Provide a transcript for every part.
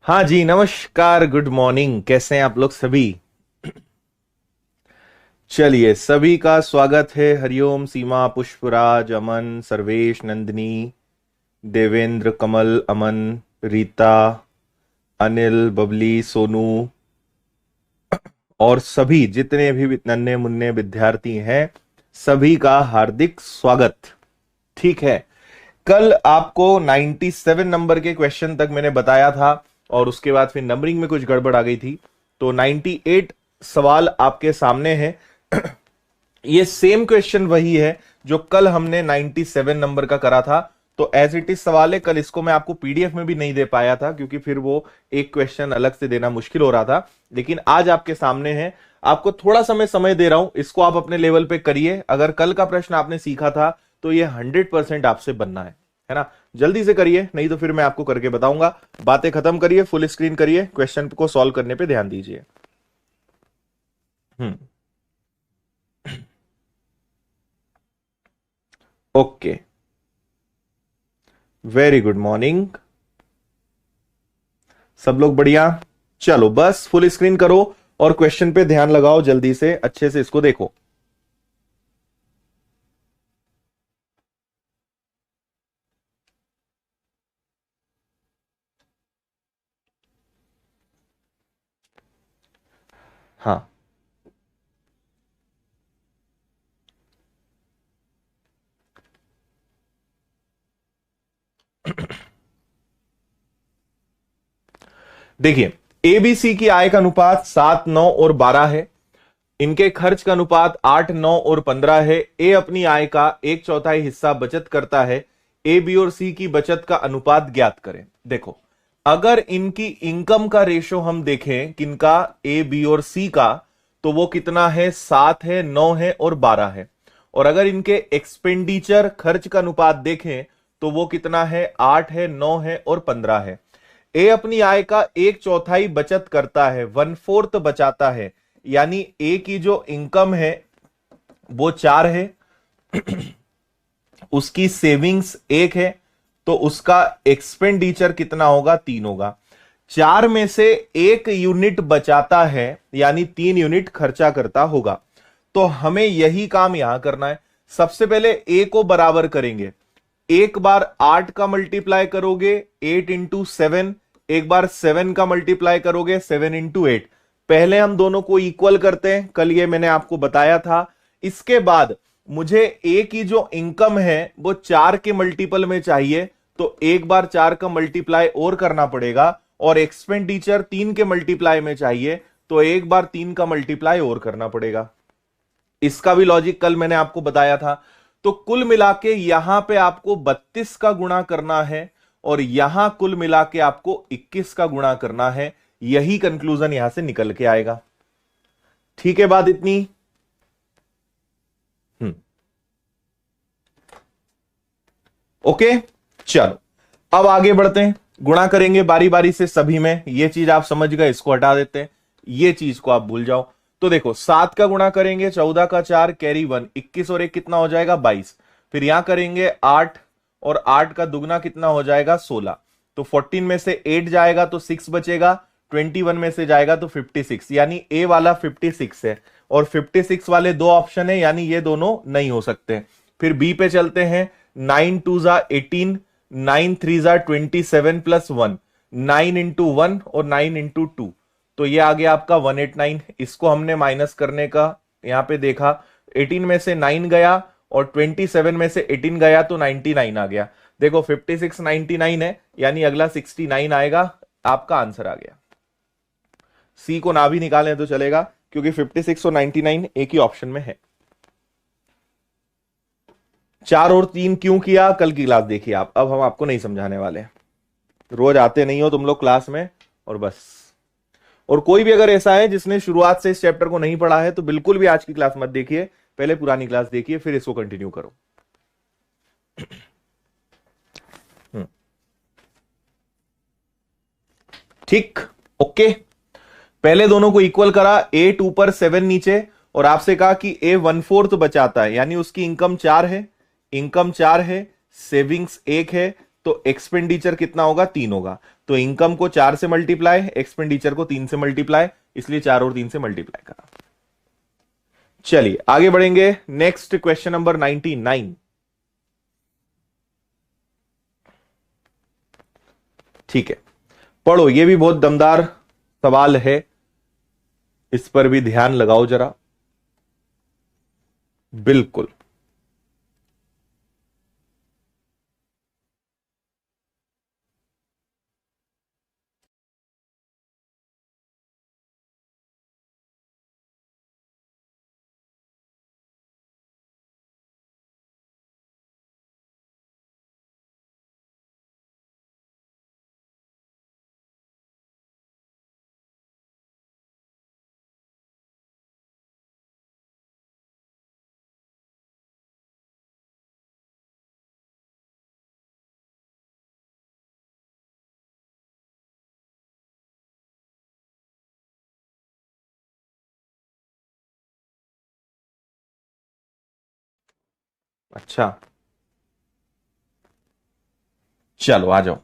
हाँ जी, नमस्कार, good morning. कैसे हैं आप लोग सभी? चलिए, सभी का स्वागत है। हरिओम, सीमा, पुष्पराज, अमन, सर्वेश, नंदिनी, देवेंद्र, कमल, अमन, रीता, अनिल, बबली, सोनू और सभी जितने भी नन्हे मुन्ने विद्यार्थी हैं, सभी का हार्दिक स्वागत। ठीक है, कल आपको 97 नंबर के क्वेश्चन तक मैंने बताया था और उसके बाद फिर नंबरिंग में कुछ गड़बड़ आ गई थी, तो 98 सवाल आपके सामने है। ये सेम क्वेश्चन वही है जो कल हमने 97 नंबर का करा था। तो एज इट इज सवाल है, कल इसको मैं आपको पीडीएफ में भी नहीं दे पाया था क्योंकि फिर वो एक क्वेश्चन अलग से देना मुश्किल हो रहा था, लेकिन आज आपके सामने है। आपको थोड़ा समय दे रहा हूं, इसको आप अपने लेवल पे करिए। अगर कल का प्रश्न आपने सीखा था तो ये 100% आपसे बनना है ना। जल्दी से करिए, नहीं तो फिर मैं आपको करके बताऊंगा। बातें खत्म करिए, फुल स्क्रीन करिए, क्वेश्चन को सॉल्व करने पे ध्यान दीजिए। Hmm. Okay, very good morning. सब लोग बढ़िया? चलो बस फुल स्क्रीन करो और क्वेश्चन पे ध्यान लगाओ, जल्दी से अच्छे से इसको देखो। हाँ, देखिए, एबीसी की आय का अनुपात 7, 9 और 12 है। इनके खर्च का अनुपात 8, 9 और 15 है। ए अपनी आय का 1/4 हिस्सा बचत करता है। ए, बी और सी की बचत का अनुपात ज्ञात करें। देखो, अगर इनकी इनकम का रेशो हम देखें, किनका, ए, बी और सी का, तो वो कितना है? 7 है, 9 है और 12 है। और अगर इनके एक्सपेंडिचर, खर्च का अनुपात देखें तो वो कितना है? 8 है, 9 है और 15 है। ए अपनी आय का 1/4 बचत करता है, 1/4 बचाता है, यानी ए की जो इनकम है वो 4 है, उसकी सेविंग्स 1 है, तो उसका एक्सपेंडिचर कितना होगा? 3 होगा। 4 में से 1 यूनिट बचाता है, यानी 3 यूनिट खर्चा करता होगा। तो हमें यही काम यहां करना है। सबसे पहले ए को बराबर करेंगे। एक बार 8 का मल्टीप्लाई करोगे 8 इंटू 7, एक बार 7 का मल्टीप्लाई करोगे 7 इंटू 8। पहले हम दोनों को इक्वल करते हैं, कल ये मैंने आपको बताया था। इसके बाद मुझे ए की जो इनकम है वो 4 के मल्टीपल में चाहिए, तो एक बार 4 का मल्टीप्लाई और करना पड़ेगा। और एक्सपेंडिचर 3 के मल्टीप्लाई में चाहिए, तो एक बार 3 का मल्टीप्लाई और करना पड़ेगा। इसका भी लॉजिक कल मैंने आपको बताया था। तो कुल मिला के यहां पे आपको 32 का गुणा करना है और यहां कुल मिला के आपको 21 का गुणा करना है। यही कंक्लूजन यहां से निकल के आएगा। ठीक है बात इतनी? हम्म। ओके, चलो अब आगे बढ़ते हैं। गुणा करेंगे बारी बारी से सभी में। ये चीज आप समझ गए, इसको हटा देते हैं, ये चीज को आप भूल जाओ। तो देखो, 7 का गुणा करेंगे 14 का 4 कैरी 1, 21 और 1 कितना हो जाएगा? 22। फिर यहां करेंगे 8 और 8 का दुगना कितना हो जाएगा? 16। तो 14 में से 8 जाएगा तो 6 बचेगा, 21 में से जाएगा तो 56, यानी ए वाला 56 है और 56 वाले दो ऑप्शन है, यानी ये दोनों नहीं हो सकते। फिर बी पे चलते हैं। 9 2 जा 18, 9 3 जा 27 प्लस 1, 9 इंटू 1 और 9 इंटू 2, तो ये आ गया आपका 189। इसको हमने माइनस करने का यहां पे देखा, 18 में से 9 गया और 27 में से 18 गया तो 99 आ गया। देखो 56 99 है, यानी अगला 69 आएगा। आपका आंसर आ गया। सी को ना भी निकालें तो चलेगा क्योंकि 56 और 99 एक ही ऑप्शन में है। 4 और 3 क्यों किया? कल की क्लास देखिए आप, अब हम आपको नहीं समझाने वाले। रोज आते नहीं हो तुम लोग क्लास में और बस। और कोई भी अगर ऐसा है जिसने शुरुआत से इस चैप्टर को नहीं पढ़ा है तो बिल्कुल भी आज की क्लास मत देखिए, पहले पुरानी क्लास देखिए फिर इसको कंटिन्यू करो। ठीक, ओके। पहले दोनों को इक्वल करा, 8 ऊपर 7 नीचे, और आपसे कहा कि ए 1/4 बचाता है, यानी उसकी इनकम 4 है, इनकम 4 है, सेविंग्स 1 है, तो एक्सपेंडिचर कितना होगा, 3 होगा। तो इनकम को 4 से मल्टीप्लाई, एक्सपेंडिचर को 3 से मल्टीप्लाई, इसलिए 4 और 3 से मल्टीप्लाई करा। चलिए आगे बढ़ेंगे। Next question number 99। ठीक है, पढ़ो, ये भी बहुत दमदार सवाल है, इस पर भी ध्यान लगाओ जरा। बिल्कुल, अच्छा, चलो आ जाओ।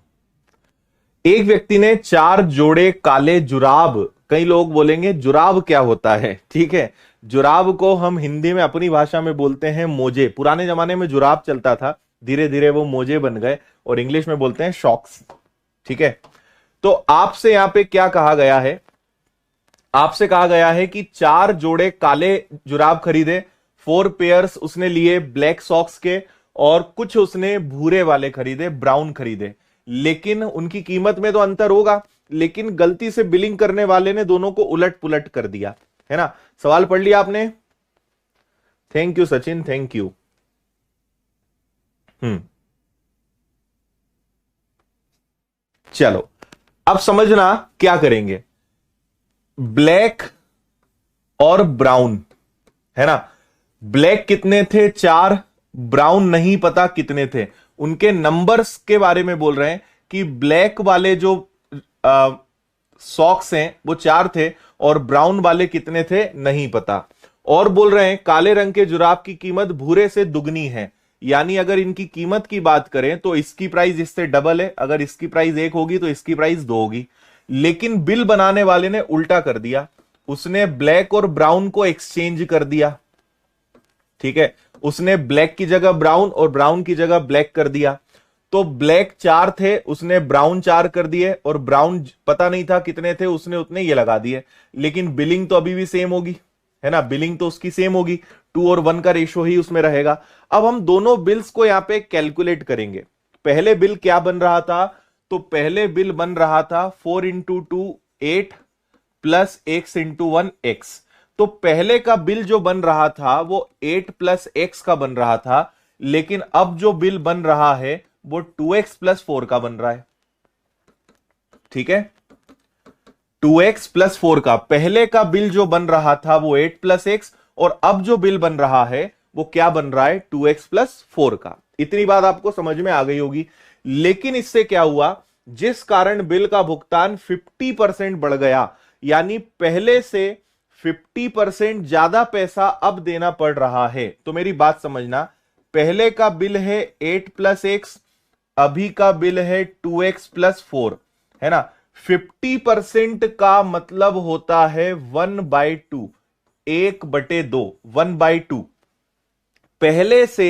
एक व्यक्ति ने 4 जोड़े काले जुराब, कई लोग बोलेंगे जुराब क्या होता है, ठीक है, जुराब को हम हिंदी में अपनी भाषा में बोलते हैं मोजे। पुराने जमाने में जुराब चलता था, धीरे धीरे वो मोजे बन गए और इंग्लिश में बोलते हैं शॉक्स। ठीक है, तो आपसे यहां पे क्या कहा गया है, आपसे कहा गया है कि 4 जोड़े काले जुराब खरीदे, 4 पेयर्स उसने लिए ब्लैक सॉक्स के, और कुछ उसने भूरे वाले खरीदे, ब्राउन खरीदे। लेकिन उनकी कीमत में तो अंतर होगा, लेकिन गलती से बिलिंग करने वाले ने दोनों को उलट पुलट कर दिया, है ना। सवाल पढ़ लिया आपने? Thank you Sachin, thank you. चलो अब समझना क्या करेंगे। ब्लैक और ब्राउन, है ना, ब्लैक कितने थे, 4, ब्राउन नहीं पता कितने थे। उनके नंबर्स के बारे में बोल रहे हैं कि ब्लैक वाले जो सॉक्स हैं वो 4 थे और ब्राउन वाले कितने थे नहीं पता। और बोल रहे हैं काले रंग के जुराब की कीमत भूरे से दुगनी है, यानी अगर इनकी कीमत की बात करें तो इसकी प्राइस इससे डबल है, अगर इसकी प्राइस 1 होगी तो इसकी प्राइस 2 होगी। लेकिन बिल बनाने वाले ने उल्टा कर दिया, उसने ब्लैक और ब्राउन को एक्सचेंज कर दिया। ठीक है, उसने ब्लैक की जगह ब्राउन और ब्राउन की जगह ब्लैक कर दिया। तो ब्लैक 4 थे, उसने ब्राउन 4 कर दिए, और ब्राउन पता नहीं था कितने थे, उसने उतने ये लगा दिए। लेकिन बिलिंग तो अभी भी सेम होगी, है ना, बिलिंग तो उसकी सेम होगी, 2 और 1 का रेशो ही उसमें रहेगा। अब हम दोनों बिल्स को यहां पे कैलकुलेट करेंगे। पहले बिल क्या बन रहा था, तो पहले बिल बन रहा था 4 into 2 8 plus x into 1 x। तो पहले का बिल जो बन रहा था वो 8 प्लस x का बन रहा था, लेकिन अब जो बिल बन रहा है वो 2x प्लस 4 का बन रहा है। ठीक है, 2x प्लस 4 का। पहले का बिल जो बन रहा था वो 8 प्लस x, और अब जो बिल बन रहा है वो क्या बन रहा है, 2x प्लस 4 का। इतनी बात आपको समझ में आ गई होगी। लेकिन इससे क्या हुआ, जिस कारण बिल का भुगतान 50% बढ़ गया, यानी पहले से 50% ज्यादा पैसा अब देना पड़ रहा है। तो मेरी बात समझना, पहले का बिल है 8 प्लस एक्स, अभी का बिल है 2x प्लस 4, है ना। 50% का मतलब होता है 1/2, 1/2, 1/2। पहले से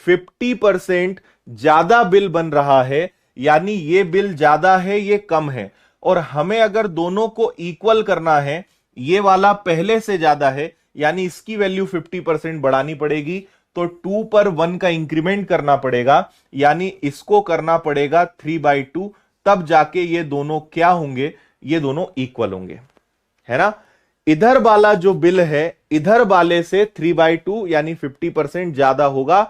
50% ज्यादा बिल बन रहा है, यानी ये बिल ज्यादा है ये कम है, और हमें अगर दोनों को इक्वल करना है, ये वाला पहले से ज्यादा है यानी इसकी वैल्यू 50% बढ़ानी पड़ेगी, तो 2 पर 1 का इंक्रीमेंट करना पड़ेगा, यानी इसको करना पड़ेगा 3/2, तब जाके ये दोनों क्या होंगे, ये दोनों इक्वल होंगे, है ना। इधर वाला जो बिल है इधर वाले से 3/2 यानी 50% ज्यादा होगा,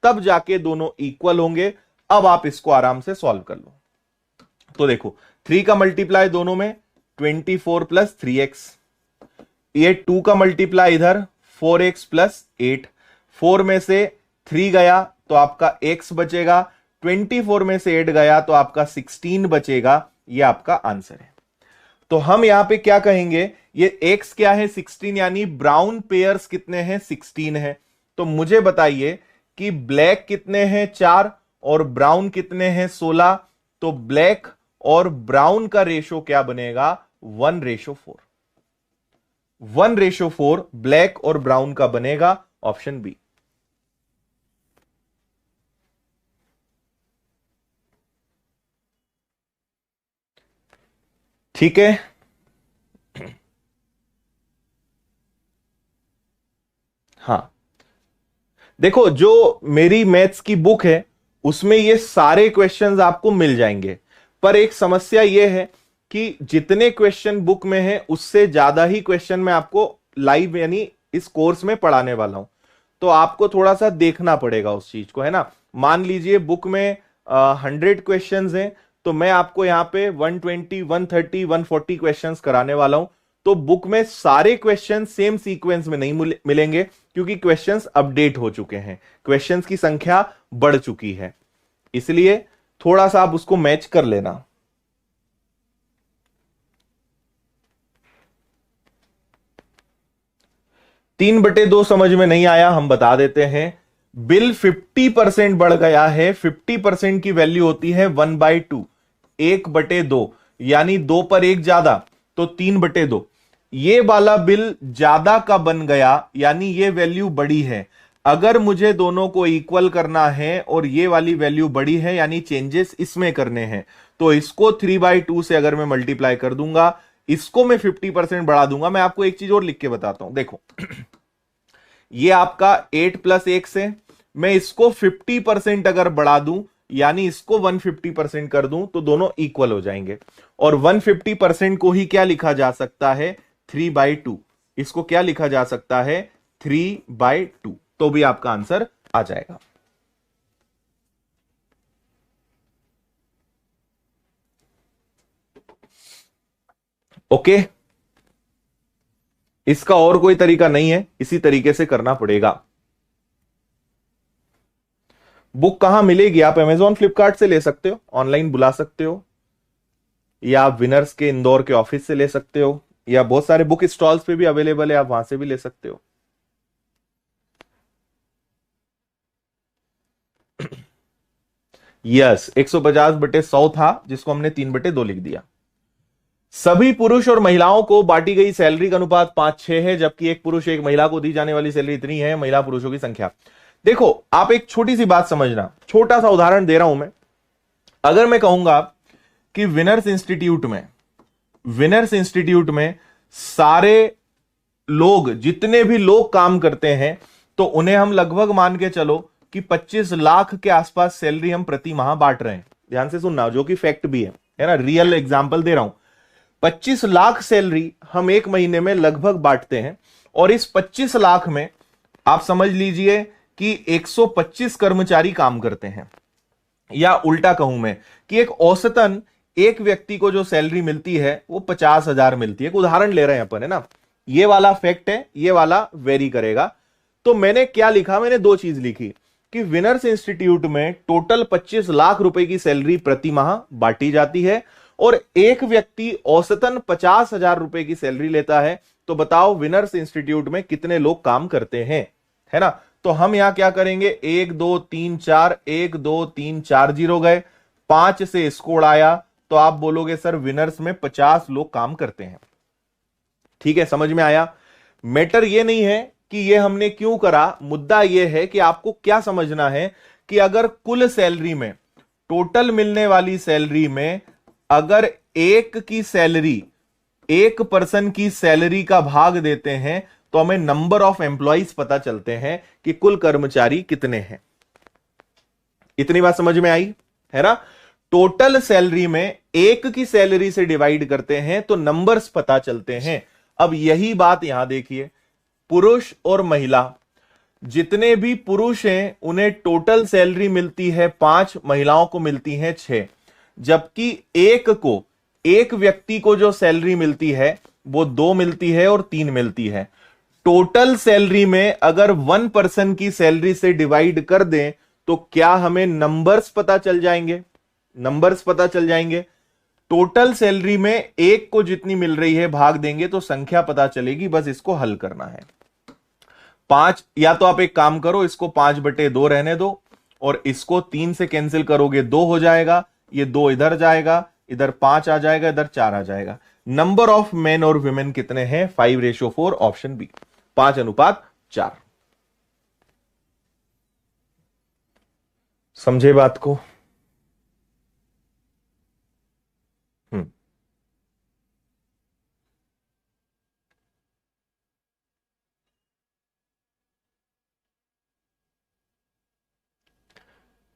तब जाके दोनों इक्वल होंगे। अब आप इसको आराम से सॉल्व कर लो। तो देखो 3 का मल्टीप्लाई दोनों में 24 प्लस 3x, ये 2 का मल्टीप्लाई इधर 4x प्लस 8, 4 में से 3 गया तो आपका x बचेगा, 24 में से 8 गया तो आपका 16 बचेगा। ये आपका आंसर है। तो हम यहां पे क्या कहेंगे, ये x क्या है 16, यानी ब्राउन पेयर्स कितने हैं 16 है। तो मुझे बताइए कि ब्लैक कितने हैं 4 और ब्राउन कितने हैं 16, तो ब्लैक और ब्राउन का रेशो क्या बनेगा 1:4। 1:4 ब्लैक और ब्राउन का बनेगा, ऑप्शन बी। ठीक है, हां देखो जो मेरी मैथ्स की बुक है उसमें ये सारे क्वेश्चंस आपको मिल जाएंगे, पर एक समस्या ये है कि जितने क्वेश्चन बुक में है उससे ज्यादा ही क्वेश्चन मैं आपको लाइव यानी इस कोर्स में पढ़ाने वाला हूं, तो आपको थोड़ा सा देखना पड़ेगा उस चीज को, है ना। मान लीजिए बुक में 100 क्वेश्चन हैं, तो मैं आपको यहां पे 120, 130, 140 क्वेश्चंस कराने वाला हूं, तो बुक में सारे क्वेश्चन सेम सीक्वेंस में नहीं मिलेंगे, क्योंकि क्वेश्चंस अपडेट हो चुके हैं, क्वेश्चंस की संख्या बढ़ चुकी है, इसलिए थोड़ा सा आप उसको मैच कर लेना। तीन बटे दो समझ में नहीं आया, हम बता देते हैं। बिल 50% बढ़ गया है, 50% की वैल्यू होती है 1/2, 1/2, यानी 2 पर 1 ज्यादा, तो 3/2। ये वाला बिल ज्यादा का बन गया, यानी ये वैल्यू बड़ी है। अगर मुझे दोनों को इक्वल करना है और ये वाली वैल्यू बड़ी है, यानी चेंजेस इसमें करने हैं, तो इसको 3/2 से अगर मैं मल्टीप्लाई कर दूंगा, इसको मैं 50% बढ़ा दूंगा। मैं आपको एक चीज और लिख के बताता हूं, देखो ये आपका 8 + 1 से मैं इसको 50% अगर बढ़ा दूं, यानी इसको 150% कर दूं, तो दोनों इक्वल हो जाएंगे। और 150% को ही क्या लिखा जा सकता है 3/2, इसको क्या लिखा जा सकता है 3/2, तो भी आपका आंसर आ जाएगा। ओके, इसका और कोई तरीका नहीं है, इसी तरीके से करना पड़ेगा। बुक कहां मिलेगी? आप अमेजॉन फ्लिपकार्ट से ले सकते हो, ऑनलाइन बुला सकते हो, या आप विनर्स के इंदौर के ऑफिस से ले सकते हो, या बहुत सारे बुक स्टॉल्स पे भी अवेलेबल है, आप वहां से भी ले सकते हो। यस, 150/100 था, जिसको हमने 3/2 लिख दिया। सभी पुरुष और महिलाओं को बांटी गई सैलरी का अनुपात 5:6 है, जबकि एक पुरुष एक महिला को दी जाने वाली सैलरी इतनी है। महिला पुरुषों की संख्या। देखो आप एक छोटी सी बात समझना, छोटा सा उदाहरण दे रहा हूं मैं। अगर मैं कहूंगा कि विनर्स इंस्टीट्यूट में सारे लोग, जितने भी लोग काम करते हैं, तो उन्हें हम लगभग मान के चलो कि 25 लाख के आसपास सैलरी हम प्रति माह बांट रहे हैं। ध्यान से सुनना, जो कि फैक्ट भी है ना, रियल एग्जांपल दे रहा हूं। 25 लाख सैलरी हम एक महीने में लगभग बांटते हैं, और इस 25 लाख में आप समझ लीजिए कि 125 कर्मचारी काम करते हैं, या उल्टा कहूं मैं कि एक औसतन एक व्यक्ति को जो सैलरी मिलती है वो 50,000 मिलती है। एक उदाहरण ले रहे हैं अपन, है ना, ये वाला फैक्ट है, ये वाला वेरी करेगा। तो मैंने क्या लिखा, मैंने दो चीज लिखी कि विनर्स इंस्टीट्यूट में टोटल 25 लाख रुपए की सैलरी प्रति माह बांटी जाती है, और एक व्यक्ति औसतन 50,000 रुपए की सैलरी लेता है। तो बताओ विनर्स इंस्टीट्यूट में कितने लोग काम करते हैं, है ना। तो हम यहां क्या करेंगे, 1 2 3 4, 1 2 3 4 जीरो गए, 5 से इसको उड़ाया, तो आप बोलोगे सर विनर्स में 50 लोग काम करते हैं। ठीक है, समझ में आया। मैटर ये नहीं है कि ये हमने क्यों करा, मुद्दा ये है कि आपको क्या समझना है कि अगर कुल सैलरी में, टोटल मिलने वाली सैलरी में, अगर एक की सैलरी, एक पर्सन की सैलरी का भाग देते हैं, तो हमें नंबर ऑफ एम्प्लॉइज पता चलते हैं कि कुल कर्मचारी कितने हैं। इतनी बात समझ में आई, है ना। टोटल सैलरी में एक की सैलरी से डिवाइड करते हैं तो नंबर्स पता चलते हैं। अब यही बात यहां देखिए, पुरुष और महिला, जितने भी पुरुष हैं उन्हें टोटल सैलरी मिलती है 5, महिलाओं को मिलती है 6, जबकि एक व्यक्ति को जो सैलरी मिलती है वो 2 मिलती है और 3 मिलती है। टोटल सैलरी में अगर 1 पर्सन की सैलरी से डिवाइड कर दें तो क्या हमें नंबर्स पता चल जाएंगे, नंबर्स पता चल जाएंगे। टोटल सैलरी में एक को जितनी मिल रही है भाग देंगे तो संख्या पता चलेगी, बस इसको हल करना है। 5, या तो आप एक काम करो, इसको 5/2 रहने दो और इसको 3 से कैंसिल करोगे 2 हो जाएगा, ये 2 इधर जाएगा, इधर 5 आ जाएगा, इधर 4 आ जाएगा। नंबर ऑफ मेन और वुमेन कितने हैं? 5:4, ऑप्शन बी, 5:4। समझे बात को?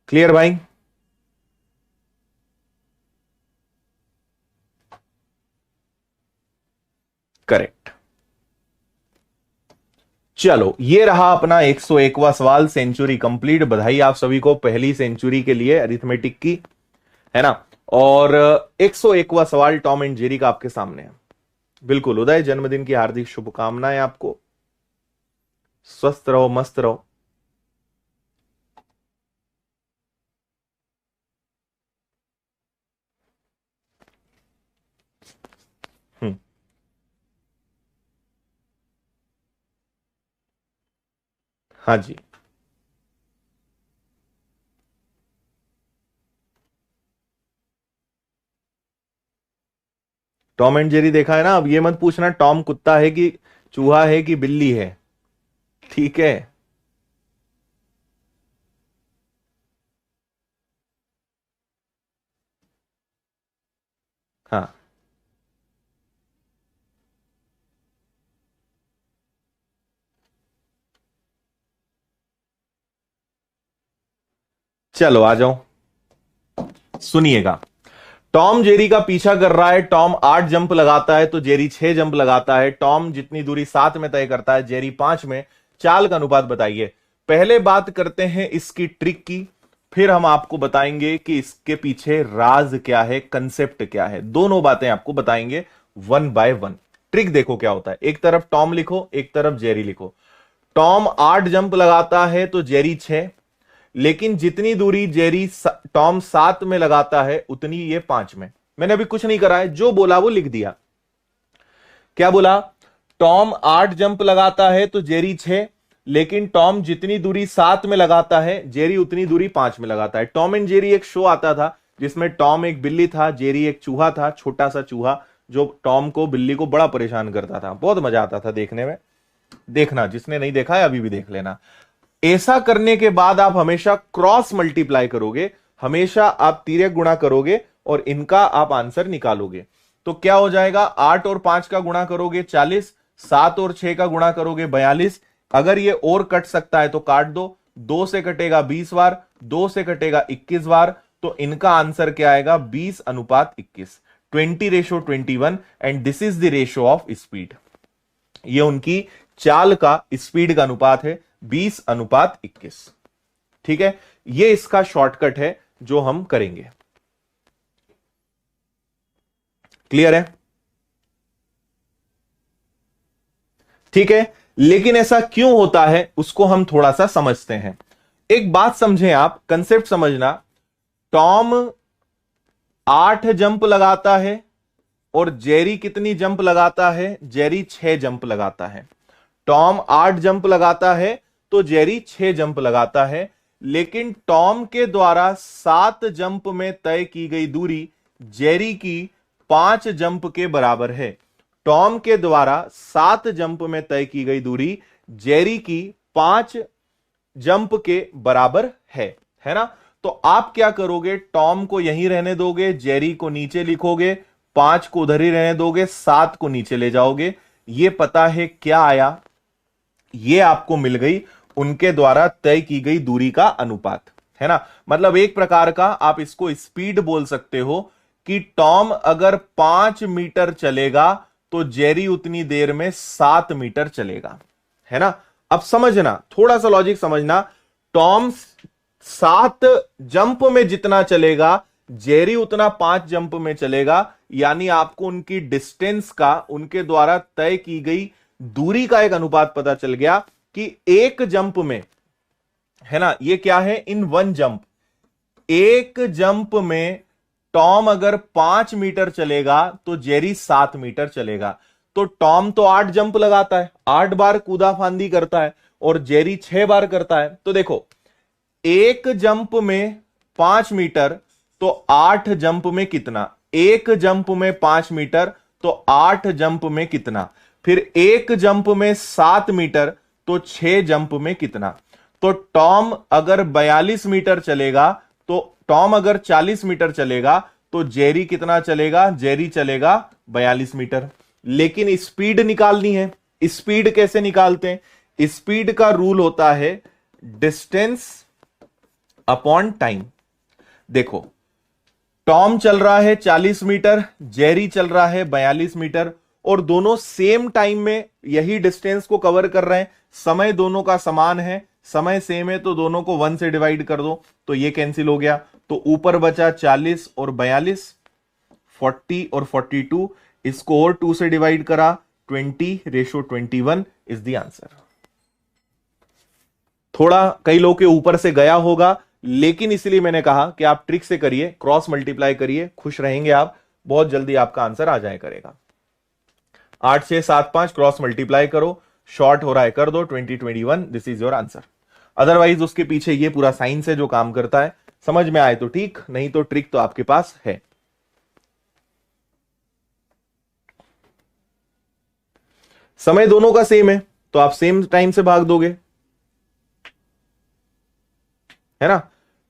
क्लियर भाई? करेक्ट। चलो, ये रहा अपना 101वां सवाल। Century complete. बधाई आप सभी को पहली सेंचुरी के लिए अरिथमेटिक की, है ना। और 101वां सवाल टॉम एंड जेरी का आपके सामने है। बिल्कुल उदय, जन्मदिन की हार्दिक शुभकामनाएं आपको। स्वस्थ रहो, मस्त रहो। हम्म, हाँ जी। टॉम एंड जेरी देखा है ना। अब ये मत पूछना टॉम कुत्ता है कि चूहा है कि बिल्ली है, ठीक है। हाँ, चलो आ जाओ, सुनिएगा। टॉम जेरी का पीछा कर रहा है। टॉम 8 जंप लगाता है तो जेरी 6 जंप लगाता है। टॉम जितनी दूरी 7 में तय करता है, जेरी 5 में। चाल का अनुपात बताइए। पहले बात करते हैं इसकी ट्रिक की, फिर हम आपको बताएंगे कि इसके पीछे राज क्या है, कंसेप्ट क्या है। दोनों बातें आपको बताएंगे 1 बाय 1। ट्रिक देखो क्या होता है। एक तरफ टॉम लिखो, एक तरफ जेरी लिखो। टॉम 8 जंप लगाता है तो जेरी 6, लेकिन जितनी दूरी जेरी टॉम 7 में लगाता है उतनी ये 5 में। मैंने अभी कुछ नहीं करा है, जो बोला वो लिख दिया। क्या बोला? टॉम 8 जंप लगाता है तो जेरी 6, लेकिन टॉम जितनी दूरी 7 में लगाता है, जेरी उतनी दूरी 5 में लगाता है। टॉम एंड जेरी एक शो आता था जिसमें टॉम एक बिल्ली था, जेरी एक चूहा था, छोटा सा चूहा, जो टॉम को, बिल्ली को बड़ा परेशान करता था। बहुत मजा आता था देखने में। देखना, जिसने नहीं देखा है अभी भी देख लेना। ऐसा करने के बाद आप हमेशा क्रॉस मल्टीप्लाई करोगे, हमेशा आप तिर्यक गुणा करोगे और इनका आप आंसर निकालोगे। तो क्या हो जाएगा? 8 और 5 का गुणा करोगे 40, 7 और 6 का गुणा करोगे 42। अगर ये और कट सकता है तो काट दो। 2 से कटेगा 20 बार, 2 से कटेगा 21 बार, तो इनका आंसर क्या आएगा? 20:21, 20:21। And this is the ratio of speed. ये उनकी चाल का, स्पीड का अनुपात है, 20:21। ठीक है, ये इसका शॉर्टकट है जो हम करेंगे। क्लियर है? ठीक है, लेकिन ऐसा क्यों होता है उसको हम थोड़ा सा समझते हैं। एक बात समझें आप, कंसेप्ट समझना। टॉम 8 जंप लगाता है और जेरी कितनी जंप लगाता है? जेरी 6 जंप लगाता है। टॉम 8 जंप लगाता है तो जेरी 6 जंप लगाता है, लेकिन टॉम के द्वारा 7 जंप में तय की गई दूरी जेरी की 5 जंप के बराबर है। टॉम के द्वारा 7 जंप में तय की गई दूरी जेरी की 5 जंप के बराबर है ना। तो आप क्या करोगे? टॉम को यहीं रहने दोगे, जेरी को नीचे लिखोगे, 5 को उधर ही रहने दोगे, 7 को नीचे ले जाओगे। ये पता है क्या आया? ये आपको मिल गई उनके द्वारा तय की गई दूरी का अनुपात, है ना। मतलब एक प्रकार का आप इसको स्पीड बोल सकते हो कि टॉम अगर 5 मीटर चलेगा तो जेरी उतनी देर में 7 मीटर चलेगा, है ना। अब समझना, थोड़ा सा लॉजिक समझना। टॉम 7 जंप में जितना चलेगा, जेरी उतना 5 जंप में चलेगा। यानी आपको उनकी डिस्टेंस का, उनके द्वारा तय की गई दूरी का एक अनुपात पता चल गया कि एक जंप में, है ना, ये क्या है? इन 1 जंप, एक जंप में टॉम अगर 5 मीटर चलेगा तो जेरी 7 मीटर चलेगा। तो टॉम तो 8 जंप लगाता है, 8 बार कूदा फांदी करता है, और जेरी 6 बार करता है। तो देखो, एक जंप में 5 मीटर तो 8 जंप में कितना, एक जंप में 5 मीटर तो 8 जंप में कितना, फिर एक जंप में 7 मीटर तो 6 जंप में कितना। तो टॉम अगर 42 मीटर चलेगा, तो टॉम अगर 40 मीटर चलेगा तो जेरी कितना चलेगा, जेरी चलेगा 42 मीटर। लेकिन स्पीड निकालनी है। स्पीड कैसे निकालते हैं? स्पीड का रूल होता है डिस्टेंस अपॉन टाइम। देखो, टॉम चल रहा है 40 मीटर, जेरी चल रहा है 42 मीटर, और दोनों सेम टाइम में यही डिस्टेंस को कवर कर रहे हैं। समय दोनों का समान है, समय सेम है, तो दोनों को 1 से डिवाइड कर दो तो ये कैंसिल हो गया। तो ऊपर बचा 40 और 42, 40 और 42, इसको और 2 से डिवाइड करा, 20:21 इज द आंसर। थोड़ा कई लोग के ऊपर से गया होगा, लेकिन इसलिए मैंने कहा कि आप ट्रिक से करिए, क्रॉस मल्टीप्लाई करिए, खुश रहेंगे आप, बहुत जल्दी आपका आंसर आ जाया करेगा। 8 6 7 5 क्रॉस मल्टीप्लाई करो, शॉर्ट हो रहा है कर दो, 2021 this is your answer. Otherwise उसके पीछे ये पूरा साइंस है जो काम करता है। समझ में आए तो ठीक, नहीं तो ट्रिक तो आपके पास है। समय दोनों का सेम है तो आप सेम टाइम से भाग दोगे, है ना।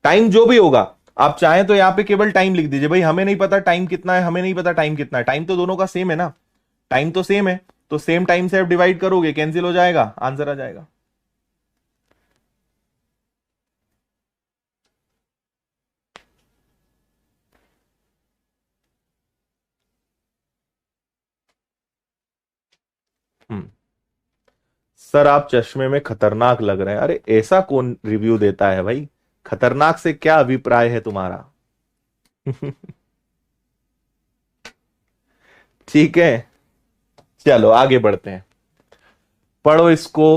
टाइम जो भी होगा, आप चाहें तो यहां पे केवल टाइम लिख दीजिए, भाई हमें नहीं पता टाइम कितना है, हमें नहीं पता टाइम कितना है, टाइम तो दोनों का सेम है ना, टाइम तो सेम है, तो सेम टाइम से आप डिवाइड करोगे, कैंसिल हो जाएगा, आंसर आ जाएगा। हम्म। सर आप चश्मे में खतरनाक लग रहे हैं। अरे ऐसा कौन रिव्यू देता है भाई, खतरनाक से क्या अभिप्राय है तुम्हारा? ठीक है, चलो आगे बढ़ते हैं, पढ़ो इसको।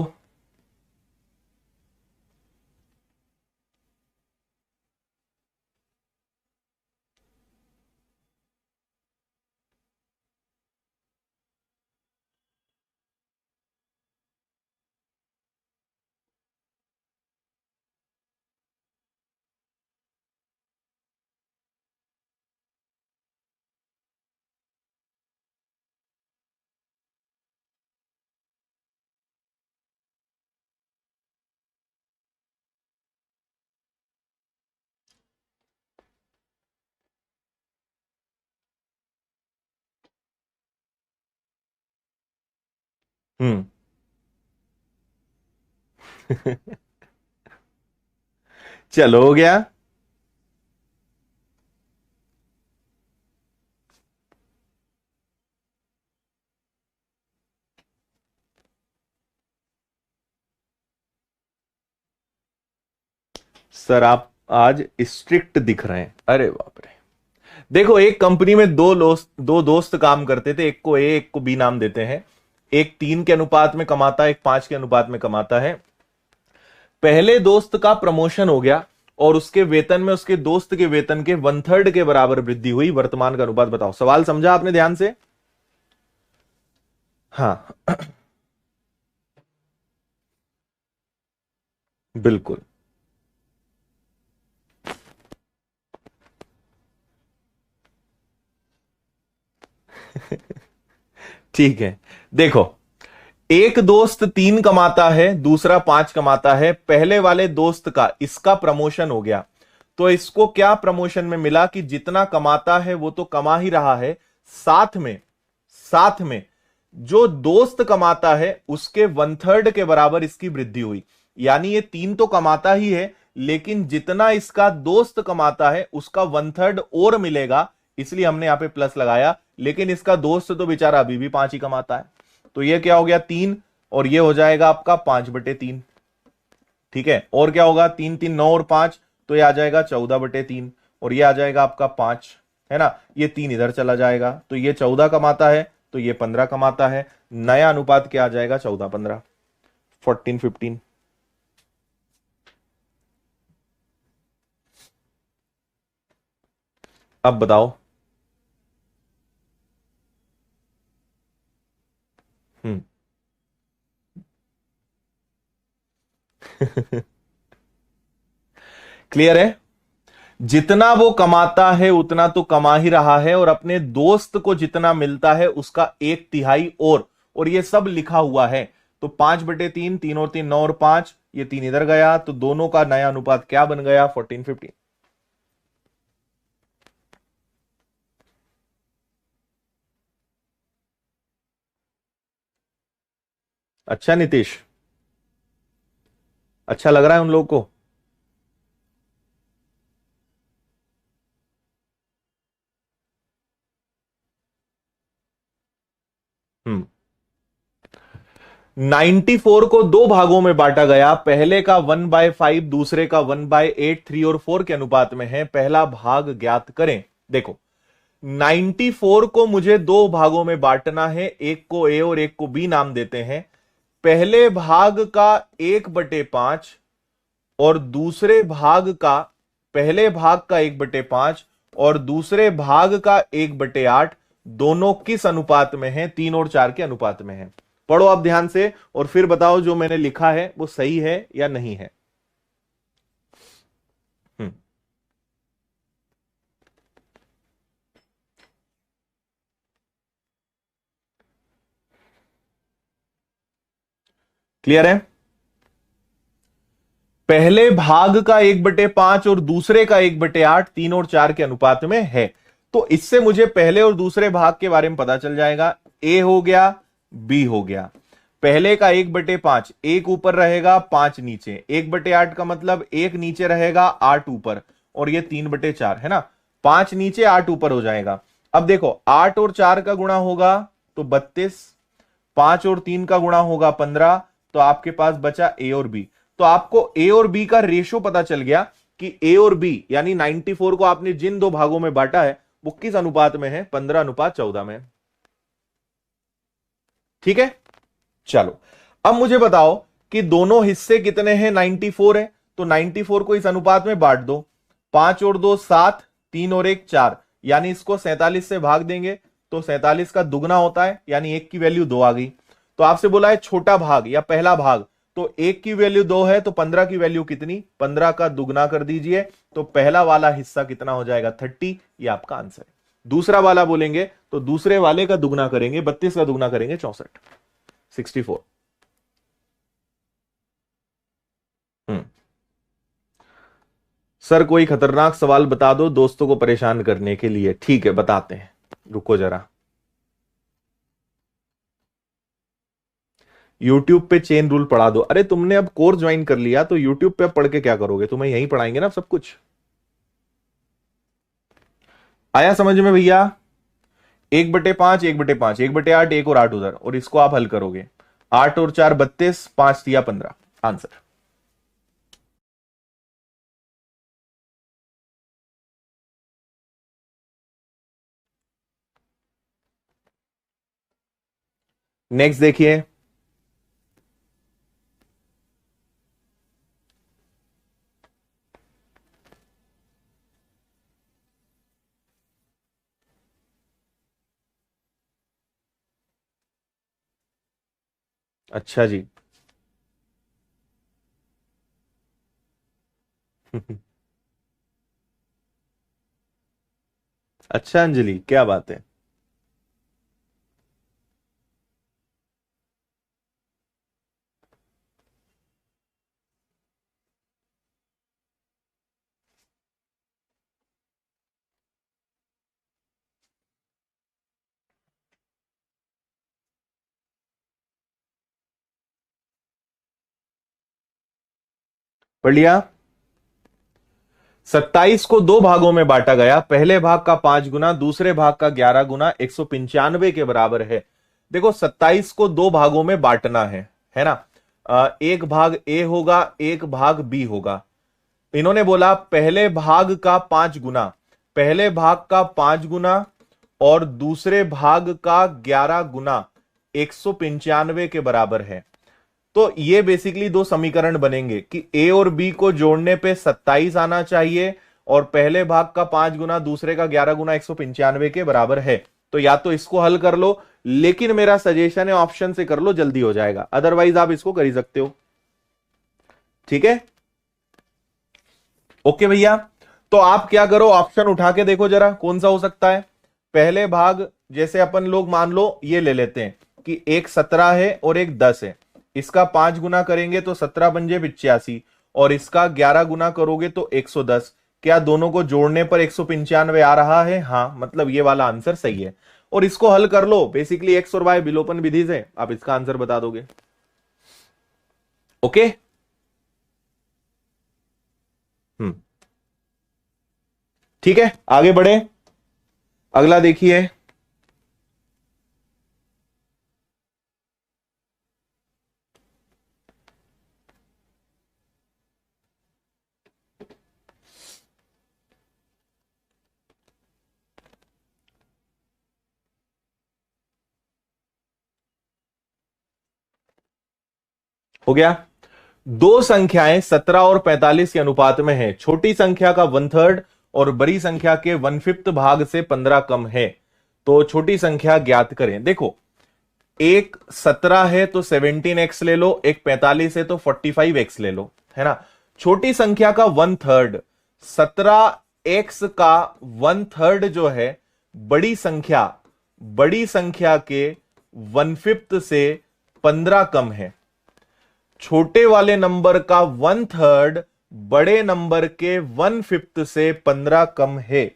हम्म। चलो हो गया। सर आप आज स्ट्रिक्ट दिख रहे हैं, अरे बाप रे। देखो, एक कंपनी में दो दोस्त काम करते थे, एक को ए एक को बी नाम देते हैं। एक 3 के अनुपात में कमाता है, एक 5 के अनुपात में कमाता है। पहले दोस्त का प्रमोशन हो गया और उसके वेतन में उसके दोस्त के वेतन के 1/3 के बराबर वृद्धि हुई। वर्तमान का अनुपात बताओ। सवाल समझा आपने ध्यान से? हाँ। बिल्कुल। ठीक है, देखो, एक दोस्त 3 कमाता है, दूसरा 5 कमाता है। पहले वाले दोस्त का इसका प्रमोशन हो गया, तो इसको क्या प्रमोशन में मिला कि जितना कमाता है वो तो कमा ही रहा है, साथ में जो दोस्त कमाता है उसके 1/3 के बराबर इसकी वृद्धि हुई। यानी ये 3 तो कमाता ही है, लेकिन जितना इसका दोस्त कमाता है उसका 1/3 और मिलेगा, इसलिए हमने यहां पे प्लस लगाया। लेकिन इसका दोस्त तो बेचारा अभी भी 5 ही कमाता है। तो ये क्या हो गया, 3, और ये हो जाएगा आपका 5/3। ठीक है, और क्या होगा, 3 3 9 और 5, तो ये आ जाएगा 14/3, और ये आ जाएगा आपका 5, है ना। ये 3 इधर चला जाएगा, तो ये 14 कमाता है, तो ये 15 कमाता है। नया अनुपात क्या आ जाएगा, 14 15, 14 15। अब बताओ। हम्म। क्लियर है? जितना वो कमाता है उतना तो कमा ही रहा है, और अपने दोस्त को जितना मिलता है उसका 1/3 और ये सब लिखा हुआ है। तो 5/3, 3 और 3 9 और 5, ये 3 इधर गया, तो दोनों का नया अनुपात क्या बन गया? 14:15। अच्छा नीतीश, अच्छा लग रहा है उन लोगों को? हम्म। 94 को दो भागों में बांटा गया, पहले का 1/5, दूसरे का 1/8, 3 और 4 के अनुपात में है, पहला भाग ज्ञात करें। देखो 94 को मुझे दो भागों में बांटना है, एक को ए और एक को बी नाम देते हैं। पहले भाग का 1/5 और दूसरे भाग का, पहले भाग का 1/5 और दूसरे भाग का 1/8, दोनों किस अनुपात में है? 3 और 4 के अनुपात में है। पढ़ो आप ध्यान से और फिर बताओ जो मैंने लिखा है वो सही है या नहीं है। हम्म। क्लियर है? पहले भाग का 1/5 और दूसरे का 1/8 3 और 4 के अनुपात में है। तो इससे मुझे पहले और दूसरे भाग के बारे में पता चल जाएगा। ए हो गया, बी हो गया। पहले का 1/5, एक ऊपर रहेगा 5 नीचे, 1/8 का मतलब एक नीचे रहेगा 8 ऊपर, और ये 3/4 है ना। 5 नीचे 8 ऊपर हो जाएगा। अब देखो 8 और 4 का गुणा होगा तो 32, 5 और 3 का गुणा होगा 15, तो आपके पास बचा ए और बी। तो आपको ए और बी का रेशो पता चल गया कि ए और बी यानी 94 को आपने जिन दो भागों में बांटा है वो किस अनुपात में है? 15:14 में। ठीक है, चलो अब मुझे बताओ कि दोनों हिस्से कितने हैं? 94 है, तो 94 को इस अनुपात में बांट दो। 5 और 2 7, 3 और 1 4, यानी इसको 47 से भाग देंगे तो 47 का दुगना होता है, यानी एक की वैल्यू 2 आ गई। तो आपसे बोला है छोटा भाग या पहला भाग, तो एक की वैल्यू 2 है तो 15 की वैल्यू कितनी? 15 का दुगना कर दीजिए, तो पहला वाला हिस्सा कितना हो जाएगा? 30। ये आपका आंसर है। दूसरा वाला बोलेंगे तो दूसरे वाले का दुगना करेंगे, 32 का दुगना करेंगे 64, 64। हम्म। सर कोई खतरनाक सवाल बता दो दोस्तों को परेशान करने के लिए। ठीक है बताते हैं, रुको जरा। यूट्यूब पे चेन रूल पढ़ा दो। अरे तुमने अब कोर्स ज्वाइन कर लिया तो यूट्यूब पे पढ़ के क्या करोगे? तुम्हें यहीं पढ़ाएंगे ना सब कुछ। आया समझ में भैया? 1/5, 1/5, 1/8, एक और 8 उधर, और इसको आप हल करोगे। 8 और 4 32, 5 दिया 15, आंसर। नेक्स्ट देखिए। अच्छा जी। अच्छा अंजलि, क्या बात है। पढ़ लिया? 27 को दो भागों में बांटा गया, पहले भाग का 5 गुना, दूसरे भाग का 11 गुना 195 के बराबर है। देखो 27 को दो भागों में बांटना है ना। एक भाग ए होगा, एक भाग बी होगा। इन्होंने बोला पहले भाग का 5 गुना, पहले भाग का 5 गुना और दूसरे भाग का 11 गुना 195 के बराबर है। तो ये बेसिकली दो समीकरण बनेंगे कि ए और बी को जोड़ने पे 27 आना चाहिए और पहले भाग का 5 गुना दूसरे का 11 गुना 195 के बराबर है। तो या तो इसको हल कर लो, लेकिन मेरा सजेशन है ऑप्शन से कर लो, जल्दी हो जाएगा। अदरवाइज आप इसको कर ही सकते हो। ठीक है, ओके भैया, तो आप क्या करो, ऑप्शन उठा के देखो जरा कौन सा हो सकता है। पहले भाग जैसे अपन लोग मान लो ये ले लेते हैं कि एक 17 है और एक 10 है, इसका 5 गुना करेंगे तो 17 बन जाए 85, और इसका 11 गुना करोगे तो 110। क्या दोनों को जोड़ने पर 195 आ रहा है? हाँ, मतलब ये वाला आंसर सही है। और इसको हल कर लो, बेसिकली एक्स और वाई विलोपन विधि से आप इसका आंसर बता दोगे। ओके। ठीक है, आगे बढ़े, अगला देखिए। हो गया। दो संख्याएं 17 और 45 के अनुपात में है, छोटी संख्या का 1/3 और बड़ी संख्या के 1/5 भाग से 15 कम है, तो छोटी संख्या ज्ञात करें। देखो, एक 17 है तो 17x ले लो, एक 45 है तो 45x ले लो, है ना। छोटी संख्या का 1/3, 17x का 1/3 जो है बड़ी संख्या के 1/5 से 15 कम है। छोटे वाले नंबर का 1/3 बड़े नंबर के 1/5 से 15 कम है।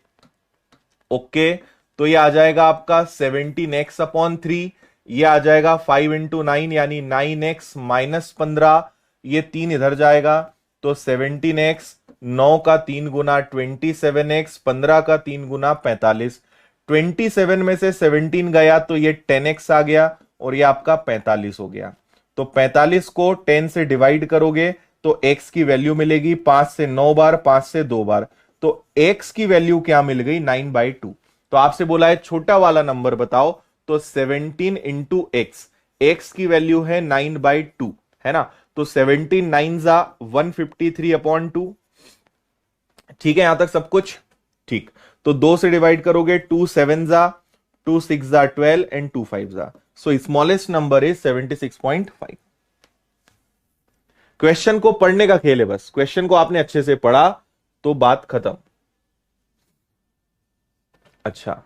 ओके, तो ये आ जाएगा आपका 17x अपॉन 3, ये आ जाएगा 5 इंटू 9 यानी 9x माइनस 15, ये 3 इधर जाएगा तो 17x, 9 का 3 गुना 27x, 15 का 3 गुना 45, 27 में से 17 गया तो ये 10x आ गया और ये आपका 45 हो गया। तो 45 को 10 से डिवाइड करोगे तो x की वैल्यू मिलेगी 5 से 9 बार, 5 से 2 बार, तो x की वैल्यू क्या मिल गई? 9/2। तो आपसे बोला है छोटा वाला नंबर बताओ, तो 17 इंटू x की वैल्यू है 9/2, है ना। तो 17 9 जा 153/2। ठीक है, यहां तक सब कुछ ठीक। तो 2 से डिवाइड करोगे 2 7 जा 2 6 जा 12 एंड 2 5 जा, सो स्मॉलेस्ट नंबर इज 76.5। क्वेश्चन को पढ़ने का खेल है, बस क्वेश्चन को आपने अच्छे से पढ़ा तो बात खत्म। अच्छा,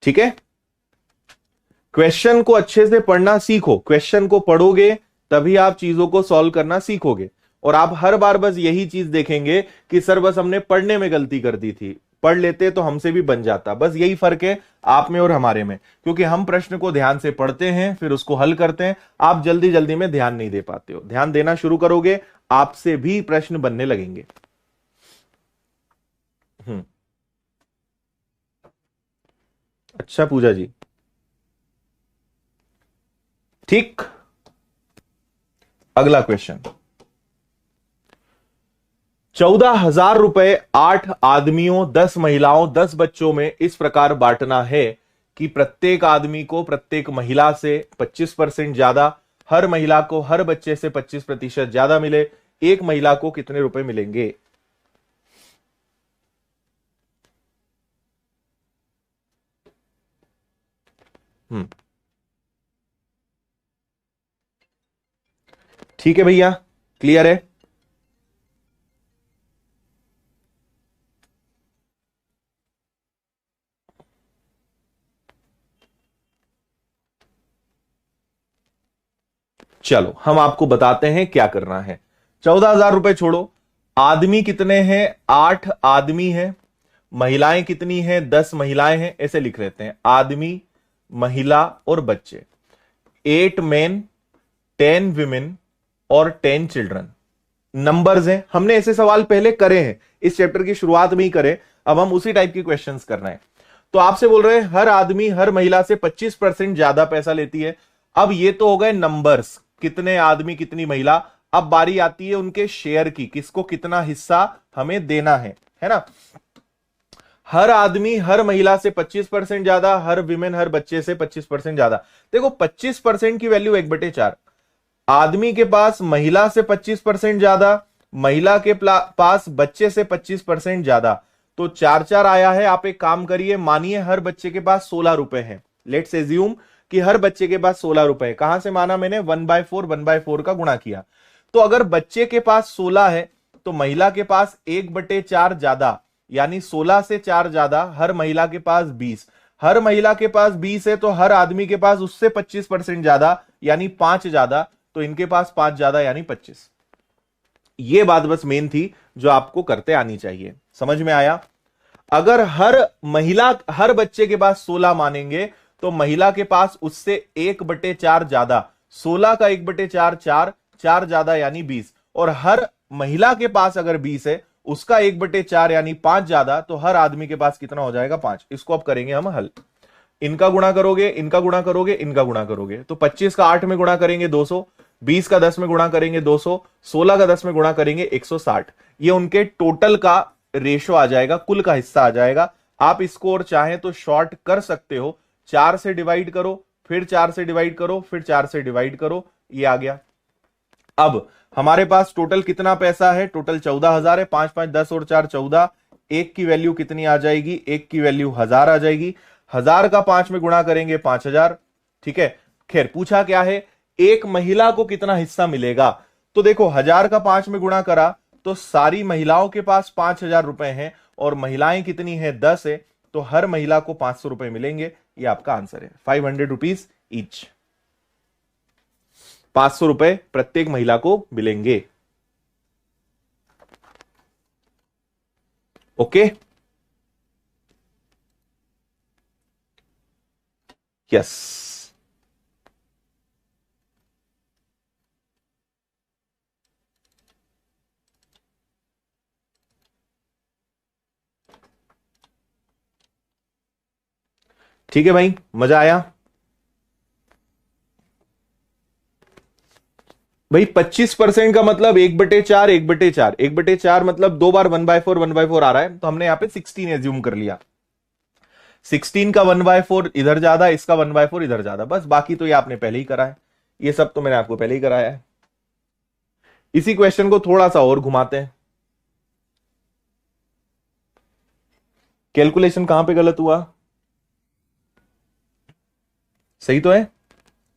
ठीक है, क्वेश्चन को अच्छे से पढ़ना सीखो, क्वेश्चन को पढ़ोगे तभी आप चीजों को सॉल्व करना सीखोगे। और आप हर बार बस यही चीज देखेंगे कि सर बस हमने पढ़ने में गलती कर दी थी, पढ़ लेते तो हमसे भी बन जाता। बस यही फर्क है आप में और हमारे में, क्योंकि हम प्रश्न को ध्यान से पढ़ते हैं फिर उसको हल करते हैं, आप जल्दी जल्दी में ध्यान नहीं दे पाते हो। ध्यान देना शुरू करोगे आपसे भी प्रश्न बनने लगेंगे। अच्छा पूजा जी, ठीक। अगला क्वेश्चन, 14,000 रुपए 8 आदमियों, 10 महिलाओं, 10 बच्चों में इस प्रकार बांटना है कि प्रत्येक आदमी को प्रत्येक महिला से 25% ज्यादा, हर महिला को हर बच्चे से 25% ज्यादा मिले। एक महिला को कितने रुपए मिलेंगे? ठीक है भैया, क्लियर है। चलो हम आपको बताते हैं क्या करना है। 14,000 रुपए छोड़ो, आदमी कितने हैं? 8 आदमी हैं। महिलाएं कितनी हैं? 10 महिलाएं हैं। ऐसे लिख लेते हैं, आदमी, महिला और बच्चे। 8 मेन, 10 विमेन और 10 चिल्ड्रन। नंबर्स हैं, हमने ऐसे सवाल पहले करे हैं, इस चैप्टर की शुरुआत में ही करे, अब हम उसी टाइप के क्वेश्चंस कर रहे हैं। तो आपसे बोल रहे हैं हर आदमी हर महिला से 25% ज्यादा पैसा लेती है। अब ये तो हो गए नंबर्स, कितने आदमी कितनी महिला। अब बारी आती है उनके शेयर की, किसको कितना हिस्सा हमें देना है ना। हर आदमी हर महिला से 25% ज्यादा, हर विमेन हर बच्चे से 25% ज्यादा। देखो 25% की वैल्यू 1/4, आदमी के पास महिला से 25% ज्यादा, महिला के पास बच्चे से 25% ज्यादा, तो 4-4 आया है। आप एक काम करिए, मानिए हर बच्चे के पास 16 रुपए हैं। लेट्स एज्यूम कि हर बच्चे के पास 16 रुपए। कहां से माना मैंने? 1/4 1/4 का गुणा किया, तो अगर बच्चे के पास 16 है तो महिला के पास 1/4 ज्यादा, यानी 16 से 4 ज्यादा, हर महिला के पास 20। हर महिला के पास 20 है तो हर आदमी के पास उससे 25% ज्यादा, यानी 5 ज्यादा, तो इनके पास 5 ज्यादा यानी 25। ये बात बस मेन थी जो आपको करते आनी चाहिए। समझ में आया? अगर हर बच्चे के पास 16 मानेंगे तो महिला के पास उससे 1/4 ज्यादा, 16 का 1/4 4, 4 ज्यादा यानी 20, और हर महिला के पास अगर 20 है उसका 1/4 यानी 5 ज्यादा, तो हर आदमी के पास कितना हो जाएगा? 5। इसको अब करेंगे हम हल। इनका गुणा करोगे, इनका गुणा करोगे, इनका गुणा करोगे, तो 25 का 8 में गुणा करेंगे 200, 20 का 10 में गुणा करेंगे 200, 16 का 10 में गुणा करेंगे 160। ये उनके टोटल का रेशो आ जाएगा, कुल का हिस्सा आ जाएगा। आप इसको और चाहें तो शॉर्ट कर सकते हो, 4 से डिवाइड करो, फिर 4 से डिवाइड करो, फिर 4 से डिवाइड करो, ये आ गया। अब हमारे पास टोटल कितना पैसा है? टोटल 14,000 है। 5 5 10 और 4 14। एक की वैल्यू कितनी आ जाएगी? एक की वैल्यू 1000 आ जाएगी। 1000 का 5 में गुणा करेंगे 5000। ठीक है। खैर, पूछा क्या है? एक महिला को कितना हिस्सा मिलेगा? तो देखो, 1000 का 5 में गुणा करा तो सारी महिलाओं के पास 5000 रुपए हैं, और महिलाएं कितनी है? 10 है, तो हर महिला को 500 रुपए मिलेंगे। ये आपका आंसर है, 500 रुपीज ईच। 500 रुपए प्रत्येक महिला को मिलेंगे। Okay, yes. ठीक है भाई, मजा आया? भाई 25% का मतलब 1/4, 1/4, 1/4 मतलब 2 बार 1/4, 1/4 आ रहा है, तो हमने यहां पे 16 एज्यूम कर लिया। 16 का 1/4 इधर ज्यादा, इसका 1/4 इधर ज्यादा, बस। बाकी तो ये आपने पहले ही करा है, ये सब तो मैंने आपको पहले ही कराया है। इसी क्वेश्चन को थोड़ा सा और घुमाते हैं। कैलकुलेशन कहां पे गलत हुआ? सही तो है।